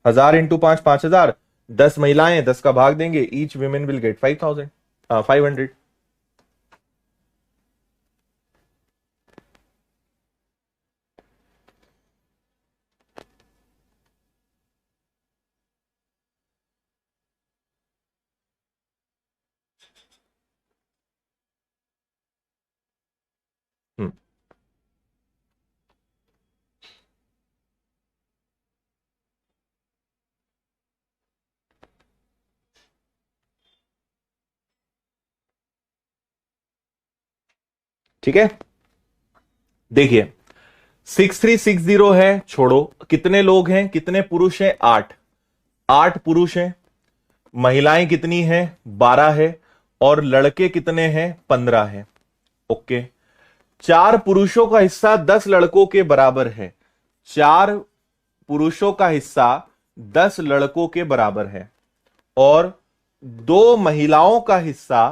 1000 इंटू 5, 5000। 10 महिलाएं, 10 का भाग देंगे, ईच वीमेन विल गेट 5000, 500। ठीक है, देखिए 6360 है, छोड़ो। कितने लोग हैं, कितने पुरुष हैं? 8। 8 पुरुष हैं। महिलाएं कितनी हैं? 12 है। और लड़के कितने हैं? 15 है। ओके। 4 पुरुषों का हिस्सा 10 लड़कों के बराबर है। 4 पुरुषों का हिस्सा 10 लड़कों के बराबर है, और 2 महिलाओं का हिस्सा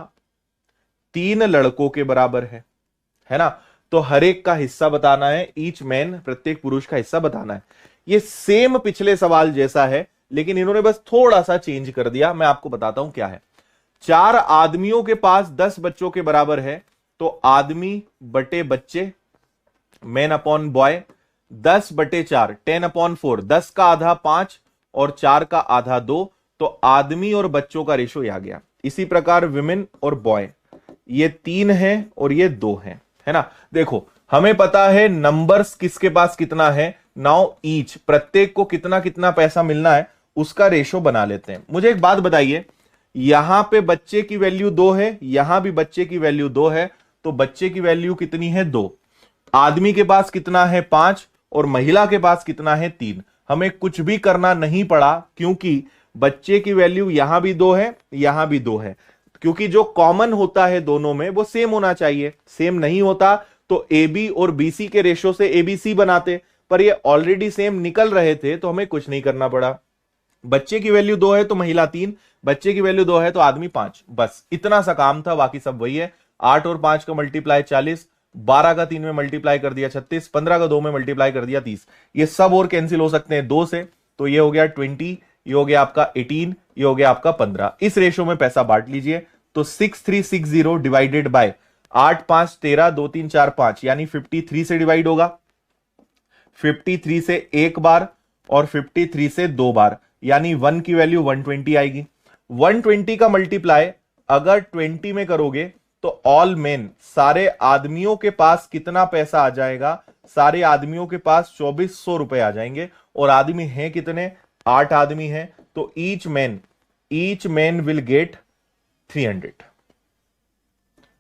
3 लड़कों के बराबर है ना? तो हर एक का हिस्सा बताना है, ईच मैन, प्रत्येक पुरुष का हिस्सा बताना है। ये सेम पिछले सवाल जैसा है, लेकिन इन्होंने बस थोड़ा सा चेंज कर दिया। मैं आपको बताता हूं क्या है। 4 आदमियों के पास 10 बच्चों के बराबर है, तो आदमी बटे बच्चे, मैन अपॉन बॉय, 10/4, 10/4, 10 का आधा 5 और 4 का आधा 2, तो आदमी और बच्चों का रेशो आ गया। इसी प्रकार विमेन और बॉय, ये 3 है और ये 2 है ना? देखो, हमें पता है नंबर्स किसके पास कितना है। नाउ ईच, प्रत्येक को कितना कितना पैसा मिलना है, उसका रेशो बना लेते हैं। मुझे एक बात बताइए, यहां पे बच्चे की वैल्यू 2 है, यहां भी बच्चे की वैल्यू 2 है, तो बच्चे की वैल्यू कितनी है? 2। आदमी के पास कितना है? 5, और महिला के पास कितना है? 3। हमें कुछ भी करना नहीं पड़ा, क्योंकि बच्चे की वैल्यू यहां भी 2 है, यहां भी 2 है, क्योंकि जो कॉमन होता है दोनों में वो सेम होना चाहिए। सेम नहीं होता तो ए बी और बीसी के रेशो से एबीसी बनाते, पर ये ऑलरेडी सेम निकल रहे थे, तो हमें कुछ नहीं करना पड़ा। बच्चे की वैल्यू 2 है तो महिला 3, बच्चे की वैल्यू 2 है तो आदमी 5, बस इतना सा काम था, बाकी सब वही है। 8 और 5 का मल्टीप्लाई 40, 12 का 3 में मल्टीप्लाई कर दिया 36, 15 का 2 में मल्टीप्लाई कर दिया 30। ये सब और कैंसिल हो सकते हैं 2 से, तो ये हो गया 20, ये हो गया आपका 18, ये हो गया आपका 15। इस रेशो में पैसा बांट लीजिए। तो 6360 डिवाइडेड बाय 8 5 13 2 3 4 5 यानी 53 से डिवाइड होगा। 53 से एक बार और 53 से दो बार, यानी 1 की वैल्यू 120 आएगी। 120 का मल्टीप्लाई अगर 20 में करोगे तो ऑल मेन, सारे आदमियों के पास कितना पैसा आ जाएगा? सारे आदमियों के पास 2400 रुपए आ जाएंगे। और आदमी हैं कितने? 8 आदमी हैं। तो ईच मैन विल गेट 300।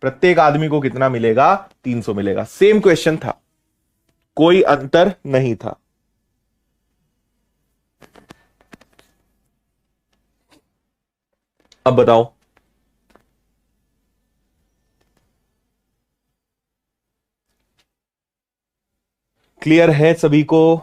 प्रत्येक आदमी को कितना मिलेगा? 300 मिलेगा। सेम क्वेश्चन था, कोई अंतर नहीं था। अब बताओ, क्लियर है सभी को?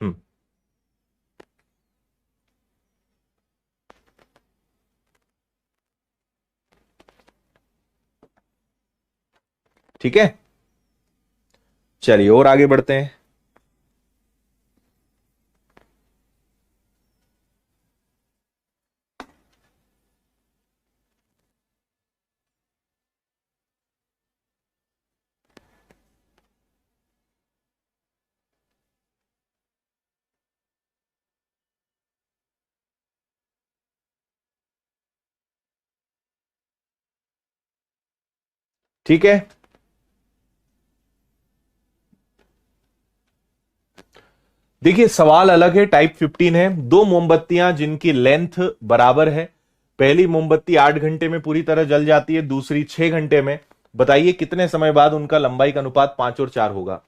हम्म, ठीक है, चलिए और आगे बढ़ते हैं। ठीक है, देखिए सवाल अलग है, टाइप 15 है। दो मोमबत्तियां जिनकी लेंथ बराबर है, पहली मोमबत्ती 8 घंटे में पूरी तरह जल जाती है, दूसरी 6 घंटे में। बताइए कितने समय बाद उनका लंबाई का अनुपात 5 और 4 होगा।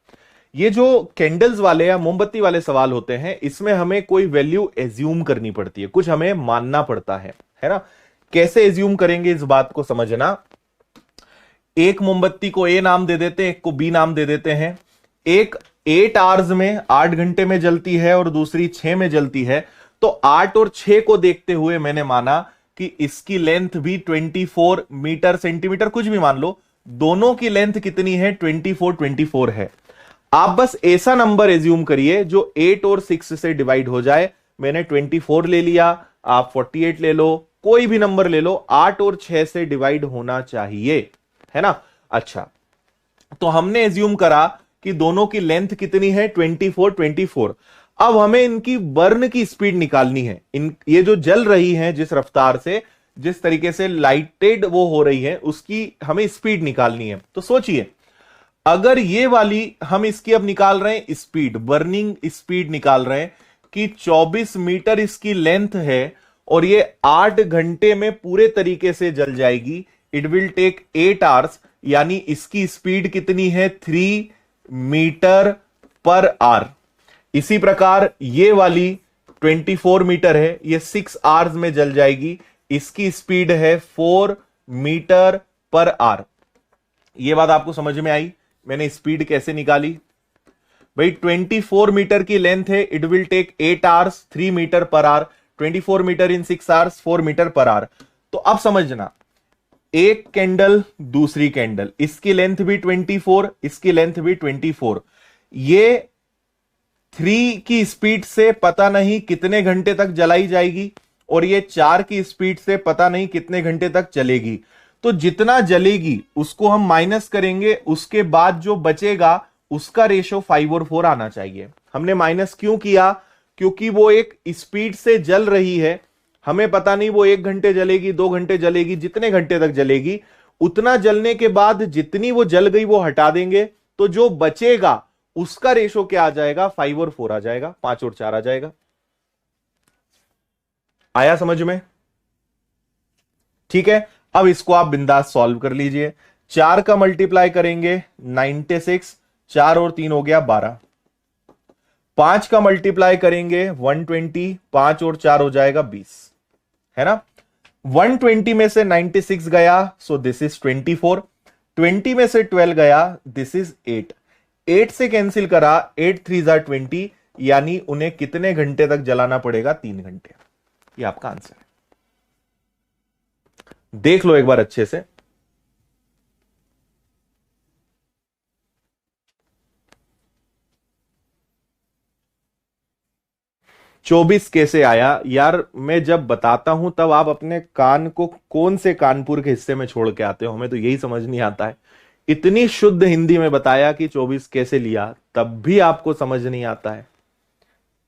ये जो कैंडल्स वाले या मोमबत्ती वाले सवाल होते हैं, इसमें हमें कोई वैल्यू एज्यूम करनी पड़ती है, कुछ हमें मानना पड़ता है ना। कैसे एज्यूम करेंगे इस बात को समझना। एक मोमबत्ती को ए नाम दे देते हैं, एक को बी नाम दे देते हैं। एक 8 आवर्स में 8 घंटे में जलती है और दूसरी 6 में जलती है। तो 8 और 6 को देखते हुए मैंने माना कि इसकी लेंथ भी 24 मीटर सेंटीमीटर कुछ भी मान लो, दोनों की लेंथ कितनी है? 24 है। आप बस ऐसा नंबर एज्यूम करिए जो 8 और 6 से डिवाइड हो जाए। मैंने 24 ले लिया, आप 48 ले लो, कोई भी नंबर ले लो, 8 और 6 से डिवाइड होना चाहिए, है ना। अच्छा, तो हमने एज्यूम करा कि दोनों की लेंथ कितनी है? 24। अब हमें इनकी बर्न की स्पीड निकालनी है। ये जो जल रही हैं जिस रफ्तार से, जिस तरीके से लाइटेड वो हो रही है, उसकी हमें स्पीड निकालनी है। तो सोचिए, अगर ये वाली हम इसकी अब निकाल रहे हैं स्पीड, बर्निंग स्पीड निकाल रहे हैं कि 24 मीटर इसकी लेंथ है और ये 8 घंटे में पूरे तरीके से जल जाएगी। इट विल टेक 8 आवर्स, यानी इसकी स्पीड कितनी है? 3 मीटर पर आवर। इसी प्रकार ये वाली 24 मीटर है, ये 6 आवर्स में जल जाएगी, इसकी स्पीड है 4 मीटर पर आवर। ये बात आपको समझ में आई? मैंने स्पीड कैसे निकाली भाई? 24 मीटर की लेंथ है, it will take 8 hours, 3 metre per hour. 24 metre in 6 hours, 4 metre per hour. तो अब समझना, एक कैंडल दूसरी कैंडल, इसकी लेंथ भी 24, इसकी लेंथ भी 24। ये 3 की स्पीड से पता नहीं कितने घंटे तक जलाई जाएगी और ये 4 की स्पीड से पता नहीं कितने घंटे तक चलेगी। तो जितना जलेगी उसको हम माइनस करेंगे, उसके बाद जो बचेगा उसका रेशो 5 और 4 आना चाहिए। हमने माइनस क्यों किया? क्योंकि वो एक स्पीड से जल रही है, हमें पता नहीं वो 1 घंटे जलेगी, 2 घंटे जलेगी, जितने घंटे तक जलेगी, उतना जलने के बाद जितनी वो जल गई वो हटा देंगे, तो जो बचेगा उसका रेशो क्या आ जाएगा? 5 और 4 आ जाएगा, 5 और 4 आ जाएगा। आया समझ में? ठीक है, अब इसको आप बिंदास सॉल्व कर लीजिए। 4 का मल्टीप्लाई करेंगे 96, 4 और 3 हो गया 12। 5 का मल्टीप्लाई करेंगे 120, 5 और 4 हो जाएगा 20, है ना। 120 में से 96 गया, सो दिस इज 24। 20 में से 12 गया, दिस इज 8। 8 से कैंसिल करा, 8 3 जार 20, यानी उन्हें कितने घंटे तक जलाना पड़ेगा? 3 घंटे। ये आपका आंसर है। देख लो एक बार अच्छे से। 24 कैसे आया यार? मैं जब बताता हूं तब आप अपने कान को कौन से कानपुर के हिस्से में छोड़ के आते हो, हमें तो यही समझ नहीं आता है। इतनी शुद्ध हिंदी में बताया कि 24 कैसे लिया, तब भी आपको समझ नहीं आता है।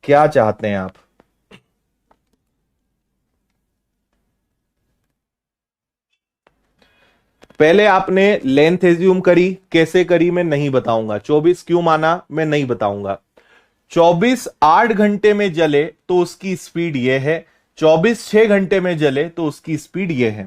क्या चाहते हैं आप? पहले आपने लेंथ एज्यूम करी, कैसे करी मैं नहीं बताऊंगा। 24 क्यों माना मैं नहीं बताऊंगा। 24 8 घंटे में जले तो उसकी स्पीड यह है, 24 6 घंटे में जले तो उसकी स्पीड यह है।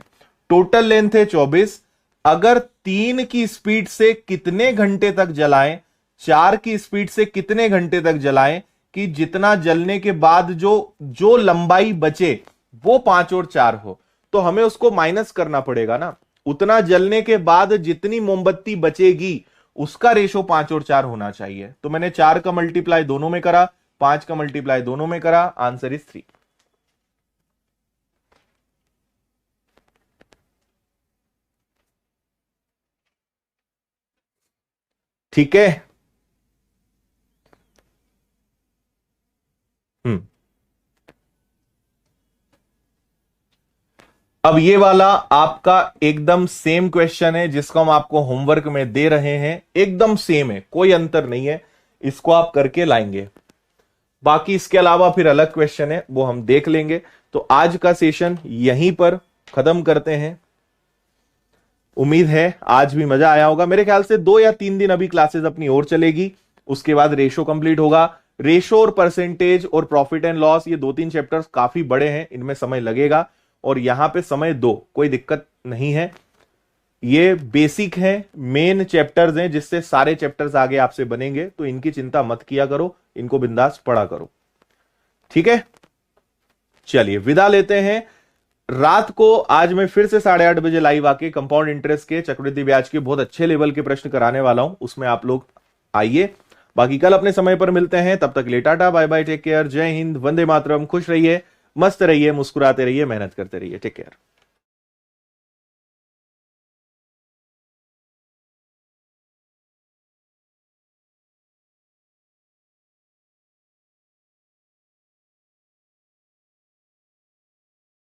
टोटल लेंथ है 24। अगर 3 की स्पीड से कितने घंटे तक जलाएं, 4 की स्पीड से कितने घंटे तक जलाएं कि जितना जलने के बाद जो जो लंबाई बचे वो 5 और 4 हो, तो हमें उसको माइनस करना पड़ेगा ना। उतना जलने के बाद जितनी मोमबत्ती बचेगी उसका रेशो 5 और 4 होना चाहिए। तो मैंने 4 का मल्टीप्लाई दोनों में करा, 5 का मल्टीप्लाई दोनों में करा, आंसर इज 3। ठीक है। हम्म। अब ये वाला आपका एकदम सेम क्वेश्चन है जिसको हम आपको होमवर्क में दे रहे हैं, एकदम सेम है, कोई अंतर नहीं है। इसको आप करके लाएंगे। बाकी इसके अलावा फिर अलग क्वेश्चन है, वो हम देख लेंगे। तो आज का सेशन यहीं पर खत्म करते हैं। उम्मीद है आज भी मजा आया होगा। मेरे ख्याल से 2 या 3 दिन अभी क्लासेस अपनी ओर चलेगी, उसके बाद रेशो कंप्लीट होगा। रेशो और परसेंटेज और प्रॉफिट एंड लॉस, ये 2-3 चैप्टर्स काफी बड़े हैं, इनमें समय लगेगा। और यहां पे समय दो, कोई दिक्कत नहीं है। ये बेसिक है, मेन चैप्टर्स हैं जिससे सारे चैप्टर्स आगे आपसे बनेंगे, तो इनकी चिंता मत किया करो, इनको बिंदास पढ़ा करो। ठीक है, चलिए विदा लेते हैं। रात को आज मैं फिर से 8:30 बजे लाइव आके कंपाउंड इंटरेस्ट के, चक्रवृद्धि ब्याज के बहुत अच्छे लेवल के प्रश्न कराने वाला हूं, उसमें आप लोग आइए। बाकी कल अपने समय पर मिलते हैं, तब तक ले tata bye bye, take care, Jai Hind, Vande Mataram, खुश रहिए, मस्त रहिए, मुस्कुराते रहिए, मेहनत करते रहिए, टेक केयर।